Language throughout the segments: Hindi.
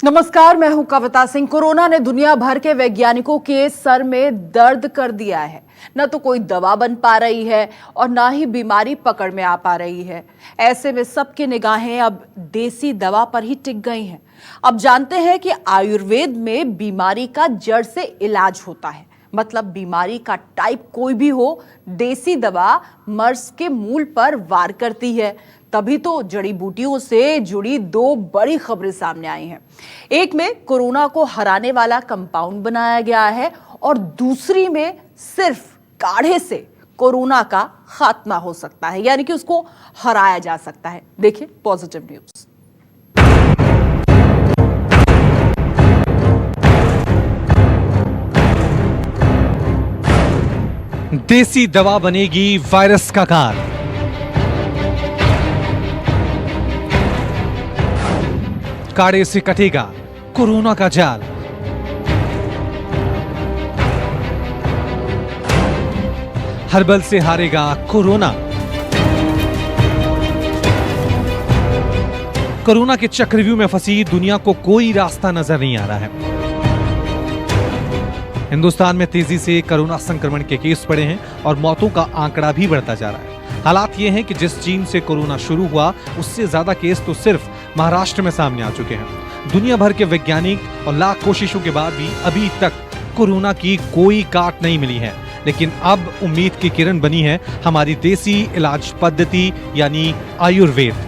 नमस्कार, मैं हूं कविता सिंह। कोरोना ने दुनिया भर के वैज्ञानिकों के सर में दर्द कर दिया है। न तो कोई दवा बन पा रही है और ना ही बीमारी पकड़ में आ पा रही है। ऐसे में सबकी निगाहें अब देसी दवा पर ही टिक गई हैं। अब जानते हैं कि आयुर्वेद में बीमारी का जड़ से इलाज होता है। मतलब बीमारी का टाइप कोई भी हो, देसी दवा मर्ज के मूल पर वार करती है। तभी तो जड़ी बूटियों से जुड़ी दो बड़ी खबरें सामने आई हैं। एक में कोरोना को हराने वाला कंपाउंड बनाया गया है और दूसरी में सिर्फ काढ़े से कोरोना का खात्मा हो सकता है, यानी कि उसको हराया जा सकता है। देखिए पॉजिटिव न्यूज। देसी दवा बनेगी वायरस का काल। काढ़े से कटेगा कोरोना का जाल। हर्बल से हारेगा कोरोना। कोरोना के चक्रव्यूह में फंसी दुनिया को कोई रास्ता नजर नहीं आ रहा है। हिंदुस्तान में तेजी से कोरोना संक्रमण के केस बढ़े हैं और मौतों का आंकड़ा भी बढ़ता जा रहा है। हालात ये हैं कि जिस चीन से कोरोना शुरू हुआ, उससे ज्यादा केस तो सिर्फ महाराष्ट्र में सामने आ चुके हैं। दुनिया भर के वैज्ञानिक और लाख कोशिशों के बाद भी अभी तक कोरोना की कोई काट नहीं मिली है। लेकिन अब उम्मीद की किरण बनी है हमारी देसी इलाज पद्धति यानी आयुर्वेद।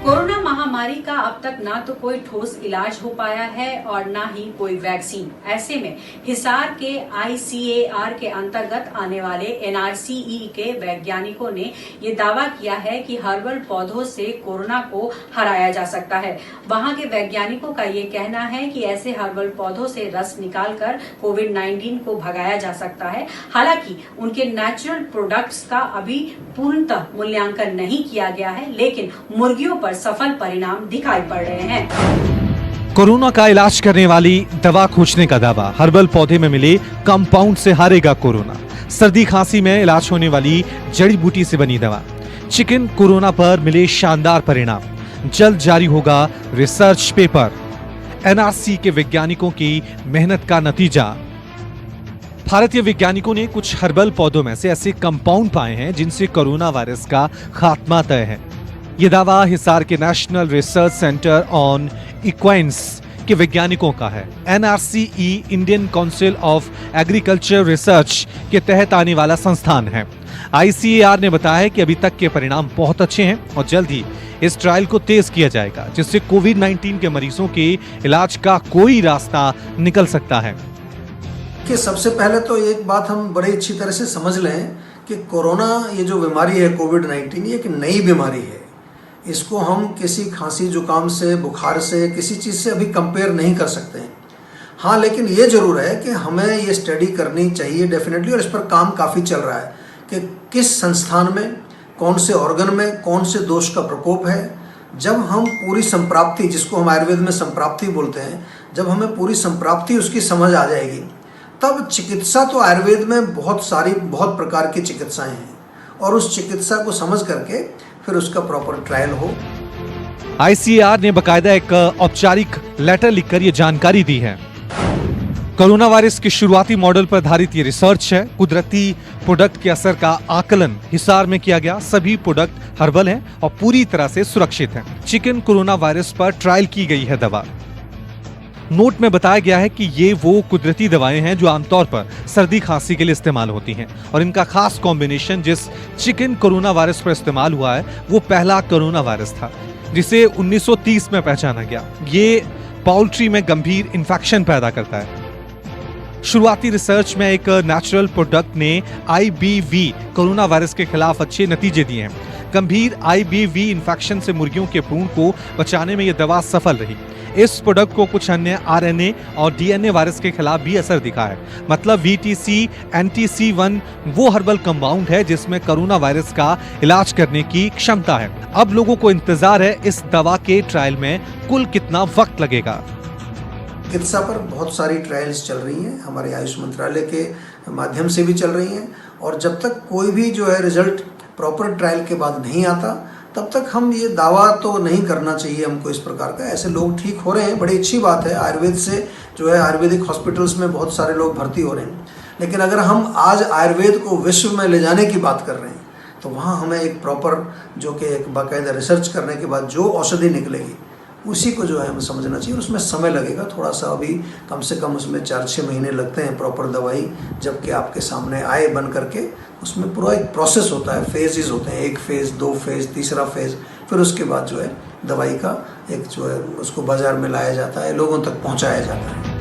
कोरोना महामारी का अब तक ना तो कोई ठोस इलाज हो पाया है और ना ही कोई वैक्सीन। ऐसे में हिसार के ICAR के अंतर्गत आने वाले NRCE के वैज्ञानिकों ने ये दावा किया है कि हर्बल पौधों से कोरोना को हराया जा सकता है। वहां के वैज्ञानिकों का ये कहना है कि ऐसे हर्बल पौधों से रस निकालकर कोविड-19 को भगाया जा सकता है। हालांकि उनके नेचुरल प्रोडक्ट्स का अभी पूर्णतः मूल्यांकन नहीं किया गया है, लेकिन मुर्गियों पर सफल परिणाम दिखाई पड़ रहे हैं। कोरोना का इलाज करने वाली दवा खोजने का दावा। हर्बल पौधे में मिले कंपाउंड से हारेगा कोरोना। सर्दी खांसी में इलाज होने वाली जड़ी बूटी से बनी दवा। चिकन कोरोना पर मिले शानदार परिणाम। जल्द जारी होगा रिसर्च पेपर। NRC के वैज्ञानिकों की मेहनत का नतीजा। भारतीय वैज्ञानिकों ने कुछ हर्बल पौधों में से ऐसे कंपाउंड पाए हैं जिनसे कोरोना वायरस का खात्मा तय है। यह दावा हिसार के नेशनल रिसर्च सेंटर ऑन इक्वाइन्स के वैज्ञानिकों का है। NRCE Indian council of agriculture research के तहत आने वाला संस्थान है। ICAR ने बताया है कि अभी तक के परिणाम बहुत अच्छे हैं और जल्द ही इस ट्रायल को तेज किया जाएगा, जिससे कोविड-19 के मरीजों के इलाज का कोई रास्ता निकल सकता है। कि सबसे पहले तो एक बात हम बड़ी अच्छी तरह से समझ लें कि कोरोना ये जो बीमारी है कोविड-19, ये एक नई बीमारी है। इसको हम किसी खांसी जुकाम से, बुखार से, किसी चीज़ से अभी कंपेयर नहीं कर सकते हैं। हाँ, लेकिन ये ज़रूर है कि हमें ये स्टडी करनी चाहिए डेफिनेटली, और इस पर काम काफ़ी चल रहा है कि किस संस्थान में, कौन से ऑर्गन में, कौन से दोष का प्रकोप है। जब हम पूरी संप्राप्ति, जिसको हम आयुर्वेद में संप्राप्ति बोलते हैं, जब हमें पूरी संप्राप्ति उसकी समझ आ जाएगी, तब चिकित्सा तो आयुर्वेद में बहुत प्रकार की चिकित्साएं हैं, और उस चिकित्सा को समझ करके फिर उसका प्रॉपर ट्रायल हो। ICAR ने बकायदा एक औपचारिक लेटर लिखकर यह जानकारी दी है। कोरोना वायरस के शुरुआती मॉडल पर आधारित ये रिसर्च है। कुदरती प्रोडक्ट के असर का आकलन हिसार में किया गया। सभी प्रोडक्ट हर्बल हैं और पूरी तरह से सुरक्षित हैं। चिकन कोरोना वायरस पर ट्रायल की गई है दवा। नोट में बताया गया है कि ये वो कुदरती दवाएं हैं जो आमतौर पर सर्दी खांसी के लिए इस्तेमाल होती हैं, और इनका खास कॉम्बिनेशन जिस चिकन कोरोना वायरस पर इस्तेमाल हुआ है वो पहला कोरोना वायरस था, जिसे 1930 में पहचाना गया। ये पाउल्ट्री में गंभीर इन्फेक्शन पैदा करता है। शुरुआती रिसर्च में एक नेचुरल प्रोडक्ट ने IBV कोरोना वायरस के खिलाफ अच्छे नतीजे दिए हैं। गंभीर IBV इन्फेक्शन से मुर्गियों के भ्रूण को बचाने में यह दवा सफल रही। इस प्रोडक्ट को कुछ अन्य RNA और DNA वायरस के खिलाफ भी असर दिखा है। मतलब VTC NTC1 वो हर्बल कंपाउंड है जिसमें कोरोना वायरस का इलाज करने की क्षमता है। अब लोगों को इंतजार है इस दवा के ट्रायल में कुल कितना वक्त लगेगा। चिकित्सा पर बहुत सारी ट्रायल्स चल रही हैं, हमारे आयुष मंत्रालय के माध्यम से भी चल रही हैं, और जब तक कोई भी जो है रिजल्ट प्रॉपर ट्रायल के बाद नहीं आता, तब तक हम ये दावा तो नहीं करना चाहिए हमको इस प्रकार का। ऐसे लोग ठीक हो रहे हैं, बड़ी अच्छी बात है। आयुर्वेद से जो है आयुर्वेदिक हॉस्पिटल्स में बहुत सारे लोग भर्ती हो रहे हैं, लेकिन अगर हम आज आयुर्वेद को विश्व में ले जाने की बात कर रहे हैं तो वहाँ हमें एक प्रॉपर जो कि एक बाकायदा रिसर्च करने के बाद जो औषधि निकलेगी उसी को जो है हमें समझना चाहिए। उसमें समय लगेगा थोड़ा सा, अभी कम से कम उसमें 4-6 महीने लगते हैं प्रॉपर दवाई जबकि आपके सामने आए बन करके। उसमें पूरा एक प्रोसेस होता है, फेजेस होते हैं, 1 फेज़ 2 फेज़ तीसरा फेज़, फिर उसके बाद जो है दवाई का एक जो है उसको बाजार में लाया जाता है, लोगों तक पहुँचाया जाता है।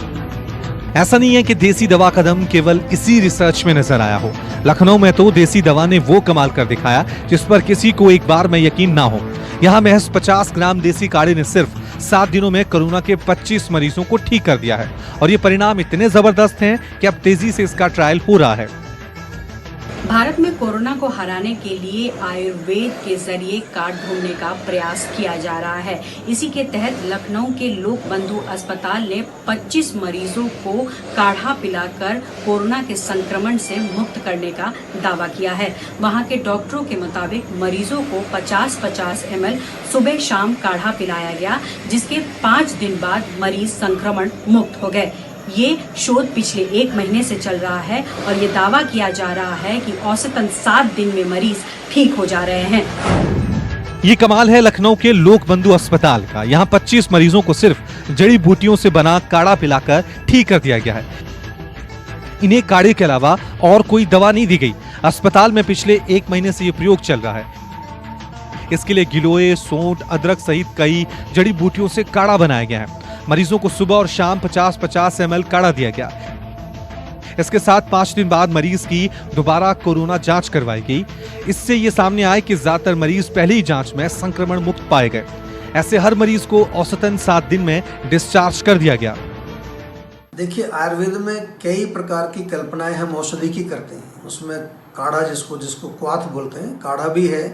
ऐसा नहीं है कि देसी दवा का दम केवल इसी रिसर्च में नजर आया हो। लखनऊ में तो देसी दवा ने वो कमाल कर दिखाया जिस पर किसी को एक बार में यकीन ना हो। यहाँ महज 50 ग्राम देसी काढ़े ने सिर्फ 7 दिनों में कोरोना के 25 मरीजों को ठीक कर दिया है और ये परिणाम इतने जबरदस्त हैं कि अब तेजी से इसका ट्रायल हो रहा है। भारत में कोरोना को हराने के लिए आयुर्वेद के जरिए काढ़ ढूंढने का प्रयास किया जा रहा है। इसी के तहत लखनऊ के लोक बंधु अस्पताल ने 25 मरीजों को काढ़ा पिलाकर कोरोना के संक्रमण से मुक्त करने का दावा किया है। वहां के डॉक्टरों के मुताबिक मरीजों को 50-50 ml सुबह शाम काढ़ा पिलाया गया, जिसके 5 दिन बाद मरीज संक्रमण मुक्त हो गए। ये शोध पिछले 1 महीने से चल रहा है और ये दावा किया जा रहा है कि औसतन 7 दिन में मरीज ठीक हो जा रहे हैं। ये कमाल है लखनऊ के लोक बंधु अस्पताल का। यहाँ 25 मरीजों को सिर्फ जड़ी बूटियों से बना काढ़ा पिलाकर ठीक कर दिया गया है। इन्हें काढ़े के अलावा और कोई दवा नहीं दी गई। अस्पताल में पिछले 1 महीने से ये प्रयोग चल रहा है। इसके लिए गिलोय, सोंठ, अदरक सहित कई जड़ी बूटियों से काढ़ा बनाया गया है। मरीजों को सुबह और शाम 50-50 ml काढ़ा दिया गया। इसके साथ 5 दिन बाद मरीज की दोबारा कोरोना जांच करवाई गई। इससे ये सामने आया कि ज्यादातर मरीज पहली जांच में संक्रमण मुक्त पाए गए। ऐसे हर मरीज को औसतन 7 दिन में डिस्चार्ज कर दिया गया। देखिए, आयुर्वेद में कई प्रकार की कल्पनाएं हम औषधि की करते हैं। उसमें काढ़ा जिसको क्वाथ बोलते हैं, काढ़ा भी है,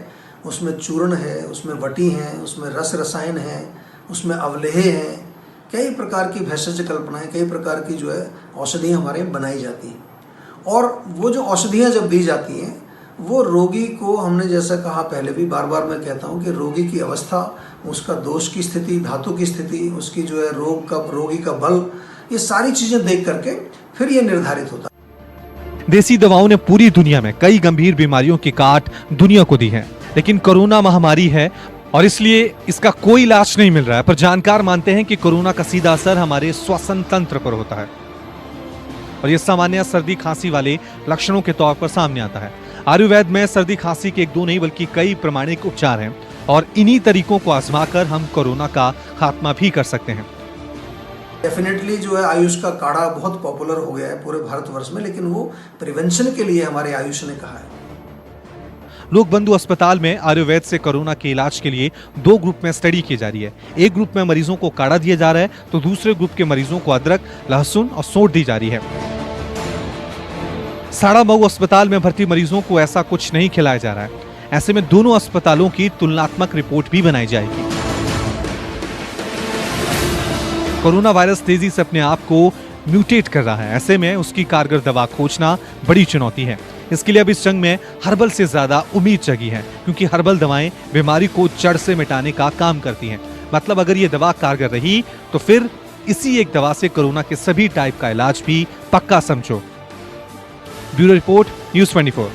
उसमें चूर्ण है, उसमें वटी है, उसमें रस रसायन है, उसमें अवलेह है। कई प्रकार की भेषज कल्पनाएं, कई प्रकार की जो है औषधियाँ हमारे बनाई जाती हैं। और वो जो औषधियाँ जब दी जाती हैं वो रोगी को, हमने जैसा कहा पहले भी, बार बार मैं कहता हूँ कि रोगी की अवस्था, उसका दोष की स्थिति, धातु की स्थिति, उसकी जो है रोगी का बल, ये सारी चीज़ें देख करके फिर ये निर्धारित होता है। देसी दवाओं ने पूरी दुनिया में कई गंभीर बीमारियों की काट दुनिया को दी है, लेकिन कोरोना महामारी है और इसलिए इसका कोई इलाज नहीं मिल रहा है। पर जानकार मानते हैं कि कोरोना का सीधा असर हमारे श्वसन तंत्र पर होता है और यह सामान्य सर्दी खांसी वाले लक्षणों के तौर पर सामने आता है। आयुर्वेद में सर्दी खांसी के 1-2 नहीं बल्कि कई प्रमाणिक उपचार हैं और इन्हीं तरीकों को आजमाकर हम कोरोना का खात्मा भी कर सकते हैं। डेफिनेटली जो है आयुष का काढ़ा बहुत पॉपुलर हो गया है पूरे भारतवर्ष में, लेकिन वो प्रिवेंशन के लिए हमारे आयुष ने कहा है। लोक बंधु अस्पताल में आयुर्वेद से कोरोना के इलाज के लिए 2 ग्रुप में स्टडी की जा रही है। एक ग्रुप में मरीजों को काढ़ा दिया जा रहा है तो दूसरे ग्रुप के मरीजों को अदरक, लहसुन और सोंठ दी जा रही है। साड़ा मऊ अस्पताल में भर्ती मरीजों को ऐसा कुछ नहीं खिलाया जा रहा है। ऐसे में दोनों अस्पतालों की तुलनात्मक रिपोर्ट भी बनाई जाएगी। कोरोना वायरस तेजी से अपने आप को म्यूटेट कर रहा है। ऐसे में उसकी कारगर दवा खोजना बड़ी चुनौती है। इसके लिए अब इस जंग में हर्बल से ज्यादा उम्मीद जगी है, क्योंकि हर्बल दवाएं बीमारी को जड़ से मिटाने का काम करती हैं। मतलब अगर ये दवा कारगर रही तो फिर इसी एक दवा से कोरोना के सभी टाइप का इलाज भी पक्का समझो। Bureau report, news 24।